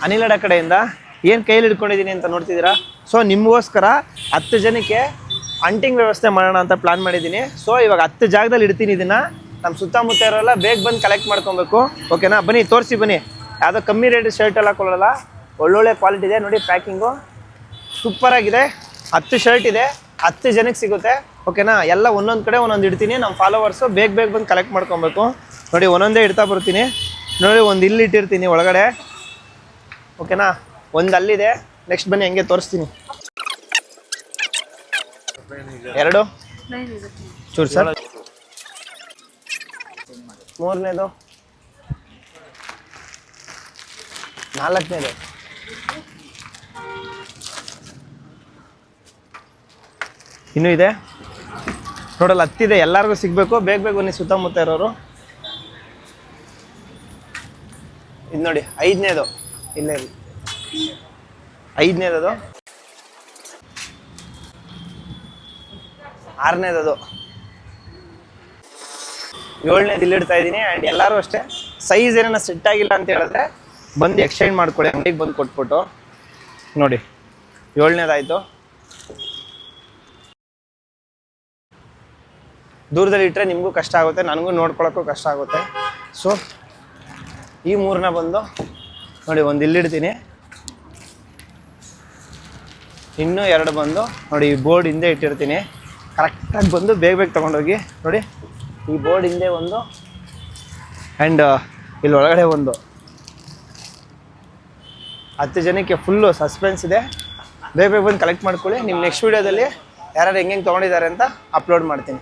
ಅನಿಲಡ ಕಡೆಯಿಂದ ಏನು ಕೈಯಲ್ಲಿ ಹಿಡ್ಕೊಂಡಿದ್ದೀನಿ ಅಂತ ನೋಡ್ತಿದ್ದೀರಾ. ಸೊ ನಿಮಗೋಸ್ಕರ 10 ಜನಕ್ಕೆ ಅಂಟಿಂಗ್ ವ್ಯವಸ್ಥೆ ಮಾಡೋಣ ಅಂತ ಪ್ಲಾನ್ ಮಾಡಿದ್ದೀನಿ. ಸೊ ಇವಾಗ 10 ಜಾಗದಲ್ಲಿ ಇಡ್ತೀನಿ. ಇದನ್ನು ನಮ್ಮ ಸುತ್ತಮುತ್ತ ಇರೋಲ್ಲ ಬೇಗ ಬಂದು ಕಲೆಕ್ಟ್ ಮಾಡ್ಕೊಬೇಕು. ಓಕೆನಾ, ಬನ್ನಿ ತೋರಿಸಿ ಬನ್ನಿ. ಯಾವುದೋ ಕಮ್ಮಿ ರೇಟ್ ಶರ್ಟ್ ಎಲ್ಲ ಕೊಡೋಲ್ಲ, ಒಳ್ಳೊಳ್ಳೆ ಕ್ವಾಲಿಟಿ ಇದೆ ನೋಡಿ. ಪ್ಯಾಕಿಂಗು ಸೂಪರಾಗಿದೆ. 10 ಶರ್ಟ್ ಇದೆ, 10 ಜನಕ್ಕೆ ಸಿಗುತ್ತೆ. ಓಕೆನಾ, ಎಲ್ಲ ಒಂದೊಂದು ಕಡೆ ಒಂದೊಂದು ಇಡ್ತೀನಿ. ನಮ್ಮ ಫಾಲೋವರ್ಸು ಬೇಗ ಬಂದು ಕಲೆಕ್ಟ್ ಮಾಡ್ಕೊಬೇಕು ನೋಡಿ. ಒಂದೊಂದೇ ಇಡ್ತಾ ಬರ್ತೀನಿ ನೋಡಿ. ಒಂದು ಇಲ್ಲಿ ಇಟ್ಟಿರ್ತೀನಿ ಒಳಗಡೆ. ಓಕೆನಾ, ಒಂದು ಅಲ್ಲಿದೆ. ನೆಕ್ಸ್ಟ್ ಬನ್ನಿ ಹಂಗೆ ತೋರಿಸ್ತೀನಿ. 2 ಚೂರು ಸರ್. 3ನೇದು, 4ನೇದು, ಇನ್ನೂ ಇದೆ ನೋಡಲ್ಲ. 10 ಇದೆ, ಎಲ್ಲರಿಗೂ ಸಿಗಬೇಕು. ಬೇಗ ಬನ್ನಿ ಸುತ್ತಮುತ್ತ ಇರೋರು. ಇದು ನೋಡಿ 5ನೇದು, ಇಲ್ಲೇ 5ನೇದು, 6ನೇದು, 7ನೇದು ಇಲ್ಲಿ ಇಡ್ತಾ ಇದ್ದೀನಿ. ಆ್ಯಂಡ್ ಎಲ್ಲರೂ ಅಷ್ಟೇ ಸೈಜ್ ಏನಾರ ಸೆಟ್ ಆಗಿಲ್ಲ ಅಂತ ಹೇಳಿದ್ರೆ ಬಂದು ಎಕ್ಸ್ಚೇಂಜ್ ಮಾಡ್ಕೊಳ್ಳಿ, ಅಂಗಡಿಗೆ ಬಂದು ಕೊಟ್ಬಿಟ್ಟು. ನೋಡಿ 7ನೇದಾಯಿತು. ದೂರದಲ್ಲಿ ಇಟ್ಟರೆ ನಿಮಗೂ ಕಷ್ಟ ಆಗುತ್ತೆ, ನನಗೂ ನೋಡ್ಕೊಳ್ಳೋಕ್ಕೂ ಕಷ್ಟ ಆಗುತ್ತೆ. ಸೊ ಈ 3ನ ಬಂದು ನೋಡಿ, ಒಂದು ಇಲ್ಲಿಡ್ತೀನಿ. ಇನ್ನೂ 2 ಬಂದು ನೋಡಿ ಈ ಬೋರ್ಡ್ ಹಿಂದೆ ಇಟ್ಟಿರ್ತೀನಿ. ಕರೆಕ್ಟಾಗಿ ಬಂದು ಬೇಗ ತೊಗೊಂಡೋಗಿ ನೋಡಿ. ಈ ಬೋರ್ಡ್ ಹಿಂದೆ ಒಂದು, ಆ್ಯಂಡ್ ಇಲ್ಲಿ ಒಳಗಡೆ ಒಂದು. 10 ಜನಕ್ಕೆ ಫುಲ್ಲು ಸಸ್ಪೆನ್ಸ್ ಇದೆ. ಬೇಗ ಬಂದು ಕಲೆಕ್ಟ್ ಮಾಡ್ಕೊಳ್ಳಿ. ನಿಮ್ಮ ನೆಕ್ಸ್ಟ್ ವೀಡಿಯೋದಲ್ಲಿ ಯಾರು ಹೆಂಗೆ ತೊಗೊಂಡಿದ್ದಾರೆ ಅಂತ ಅಪ್ಲೋಡ್ ಮಾಡ್ತೀನಿ.